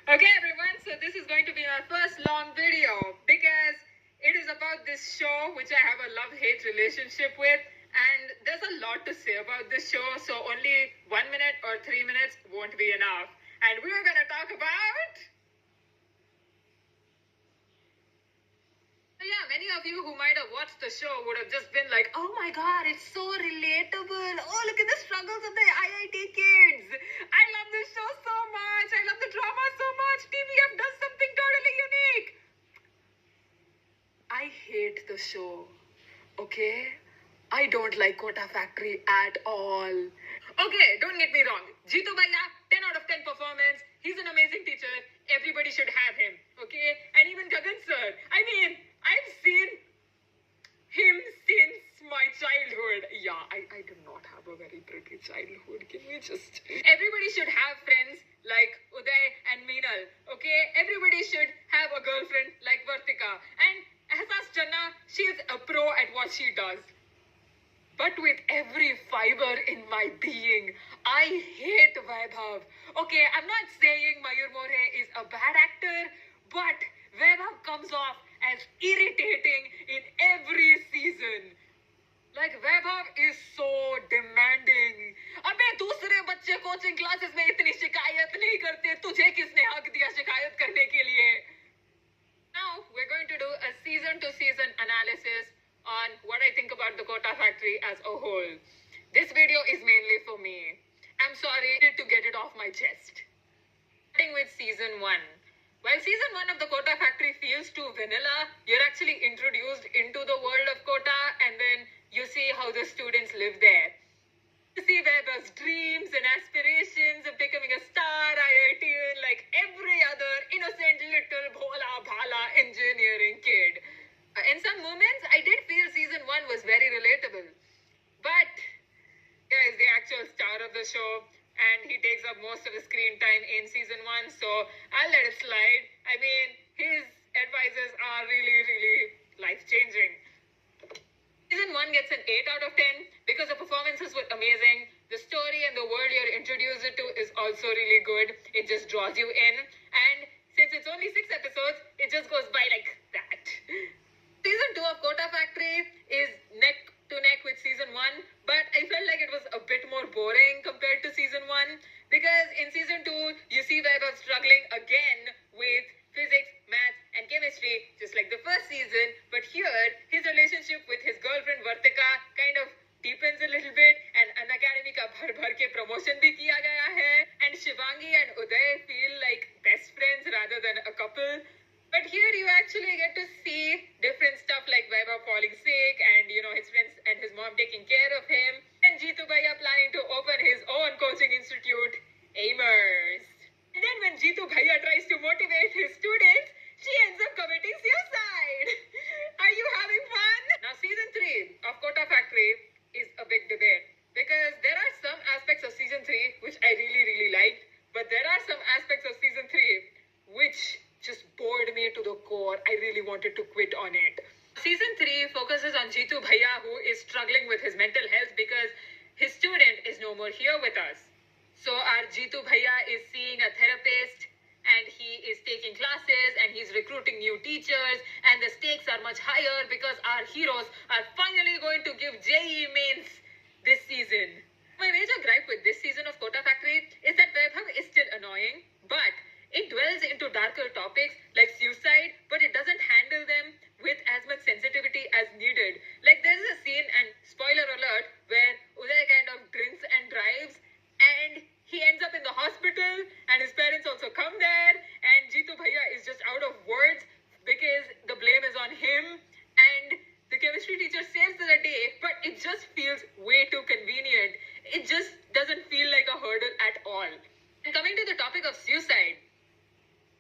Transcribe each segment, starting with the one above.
Okay, everyone, so this is going to be my first long video because it is about this show which I have a love-hate relationship with, and there's a lot to say about this show, so only 1 minute or 3 minutes won't be enough. And we are going to talk about... Yeah, many of you who might have watched the show would have just been like, oh my god, it's so relatable. Oh, look at the struggles of the IIT kids. I love this show so much. I love the drama so much. TVF does something totally unique. I hate the show. Okay? I don't like Kota Factory at all. Okay, don't get me wrong. Jitu Bhaiya, 10 out of 10 performance. He's an amazing teacher. Everybody should have him. Okay? And even Gagan sir. I mean, I've seen him since my childhood. Yeah, I do not have a very pretty childhood. Can we just... Everybody should have friends like Uday and Meenal. Okay? Everybody should have a girlfriend like Vartika. And Ehsas Channa, she is a pro at what she does. But with every fiber in my being, I hate Vaibhav. Okay, I'm not saying Mayur More is a bad actor, but Vaibhav comes off as irritating in every season. Like, Vaibhav is so demanding. अबे दूसरे बच्चे coaching classes में इतनी शिकायत नहीं करते, तुझे किसने हक दिया शिकायत करने के लिए? Now we're going to do a season to season analysis on what I think about the Kota Factory as a whole. This video is mainly for me. I'm sorry to get it off my chest. Starting with season 1. While season 1 of the Kota Factory feels too vanilla, you're actually introduced into the world of Kota and then you see how the students live there. You see Vaibhav's dreams and aspirations of becoming a star IITian like every other innocent little bhola bhala engineering kid. In some moments, I did feel season 1 was very relatable. But yeah, is the actual star of the show, and he takes up most of the screen time in season 1, so I'll let it slide. I mean, his advices are really, really life-changing. Season 1 gets an 8 out of 10 because the performances were amazing. The story and the world you're introduced to is also really good. It just draws you in. And since it's only 6 episodes, it just goes by like that. Season 2 of Kota Factory is neck to neck with season 1, but I felt like it was a bit more boring compared to season 1 because in season 2, you see Vaibhav struggling again with physics, maths, and chemistry, just like the first season, but here, his relationship with his girlfriend Vartika kind of deepens a little bit, and Unacademy ka bhar ke promotion bhi kiya gaya hai, and Shivangi and Uday feel like best friends rather than a couple. But here you actually get to see different stuff like Vaibhav falling sick and, his friends and his mom taking care of him. And Jitu Bhaiya planning to open his own coaching institute, Aimers. And then when Jitu Bhaiya tries to motivate his students, she ends up committing suicide. Are you having fun? Now season 3 of Kota Factory is a big debate because there are some aspects of season 3 which I really, really liked, but there are some aspects of season 3 which just bored me to the core. I really wanted to quit on it. Season 3 focuses on Jitu Bhaiya, who is struggling with his mental health because his student is no more here with us. So our Jitu Bhaiya is seeing a therapist and he is taking classes and he's recruiting new teachers and the stakes are much higher because our heroes are finally going to give JEE mains this season. My major gripe with this season of Kota Factory is that Vaibhav is still annoying, but it dwells into darker topics like suicide, but it doesn't handle them with as much sensitivity as needed. Like there's a scene, and spoiler alert, where Uday kind of drinks and drives and he ends up in the hospital and his parents also come there and Jitu Bhaiya is just out of words because the blame is on him and the chemistry teacher saves the day, but it just feels way too convenient. It just doesn't feel like a hurdle at all. And coming to the topic of suicide,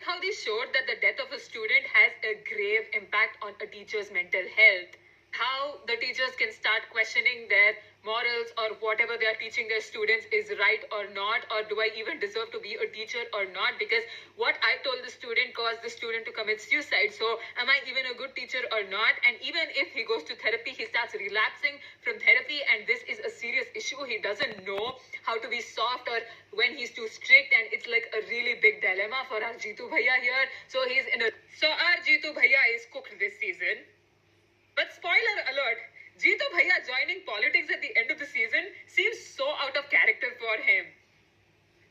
how they showed that the death of a student has a grave impact on a teacher's mental health. how the teachers can start questioning their morals or whatever they are teaching their students is right or not, or do I even deserve to be a teacher or not, because what I told the student caused the student to commit suicide. So am I even a good teacher or not? And even if he goes to therapy, he starts relapsing from therapy, and this is a serious issue. He doesn't know how to be soft or when he's too strict, and it's like a really big dilemma for our Jitu Bhaiya here. So our Jitu Bhaiya is cooked this season. But spoiler alert, Jitu Bhaiya joining politics at the end of the season seems so out of character for him.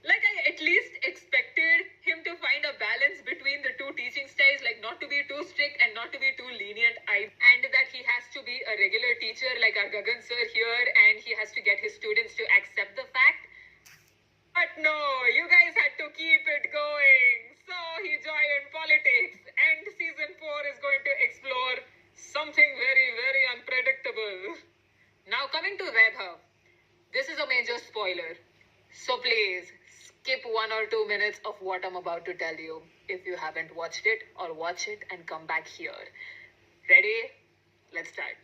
Like, I at least expected him to find a balance between the two teaching styles, like not to be too strict and not to be too lenient, and that he has to be a regular teacher like our Gagan sir here, and he has to get his students to accept the fact. But no, you guys had to keep it going. So he joined politics, and season 4 is going to explore something very, very unpredictable. Now coming to Vaibhav, this is a major spoiler. So please skip 1 or 2 minutes of what I'm about to tell you if you haven't watched it, or watch it and come back here. Ready? Let's start.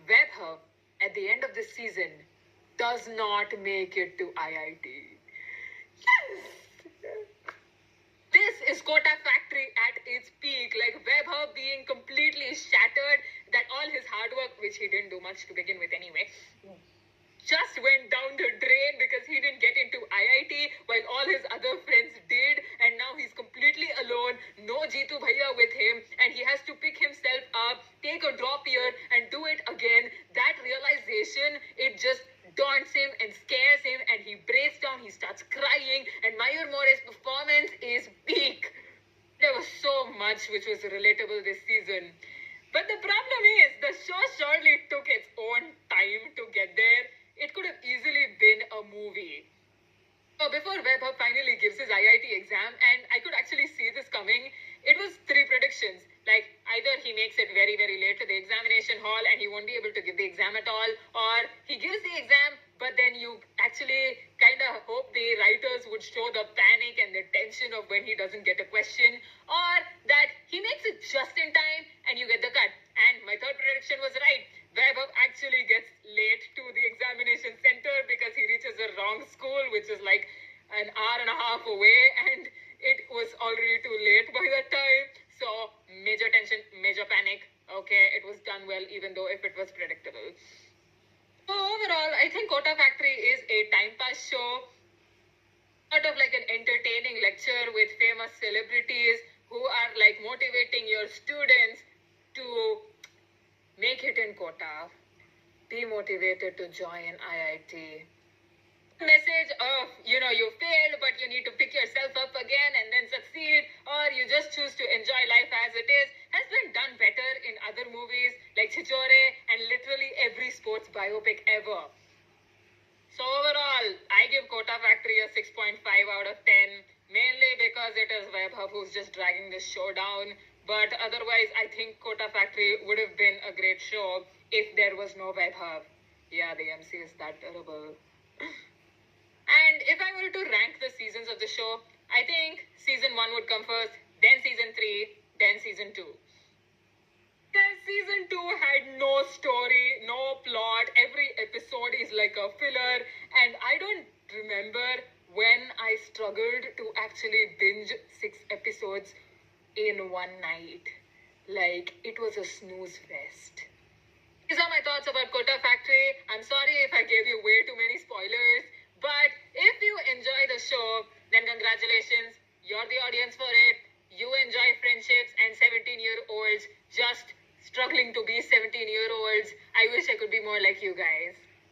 Vaibhav, at the end of this season, does not make it to IIT. Yes! This is Kota Factory at its peak, like Vaibhav being completely shattered, that all his hard work, which he didn't do much to begin with anyway, just went down the drain because he didn't get into IIT while all his other friends did, and now he's completely alone, no Jitu Bhaiya with him, and he has to pick himself up, take a drop year and do it again. That realization, it just daunts him and scares him, and he breaks down, he starts crying, and Mayur More's performance is peak. There was so much which was relatable this season. But the problem is, the show surely took its own time to get there. It could have easily been a movie. So before Vaibhav finally gives his IIT exam, and I could actually see this coming, it was 3 predictions. Like, either he makes it very, very late to the examination hall and he won't be able to give the exam at all, or he gives the exam, but then you actually kind of hope the writers would show the panic and the tension of when he doesn't get a question, or that he makes it just in time and you get the cut. And my third prediction was right. Vaibhav actually gets late to the examination center because he reaches the wrong school, which is like an hour and a half away, and it was already too late by that time. So major tension, major panic. Okay, it was done well, even though if it was predictable. So overall, I think Kota Factory is a time pass show, sort of like an entertaining lecture with famous celebrities who are like motivating your students to make it in Kota. Be motivated to join IIT. Message of, you failed, but you need to pick yourself up again and then succeed, or you just choose to enjoy life as it is, has been done better in other movies like Chichore and literally every sports biopic ever. So overall, I give Kota Factory a 6.5 out of 10, mainly because it is Vaibhav who's just dragging this show down. But otherwise, I think Kota Factory would have been a great show if there was no Vaibhav. Yeah, the MC is that terrible. And if I were to rank the seasons of the show, I think season 1 would come first, then season 3, then season 2. Because season 2 had no story, no plot, every episode is like a filler, and I don't remember when I struggled to actually binge 6 episodes in one night. Like, it was a snooze fest. These are my thoughts about Kota Factory. I'm sorry if I gave you way too many spoilers, but if you enjoy the show, then congratulations, you're the audience for it. You enjoy friendships and 17-year-olds just struggling to be 17-year-olds. I wish I could be more like you guys.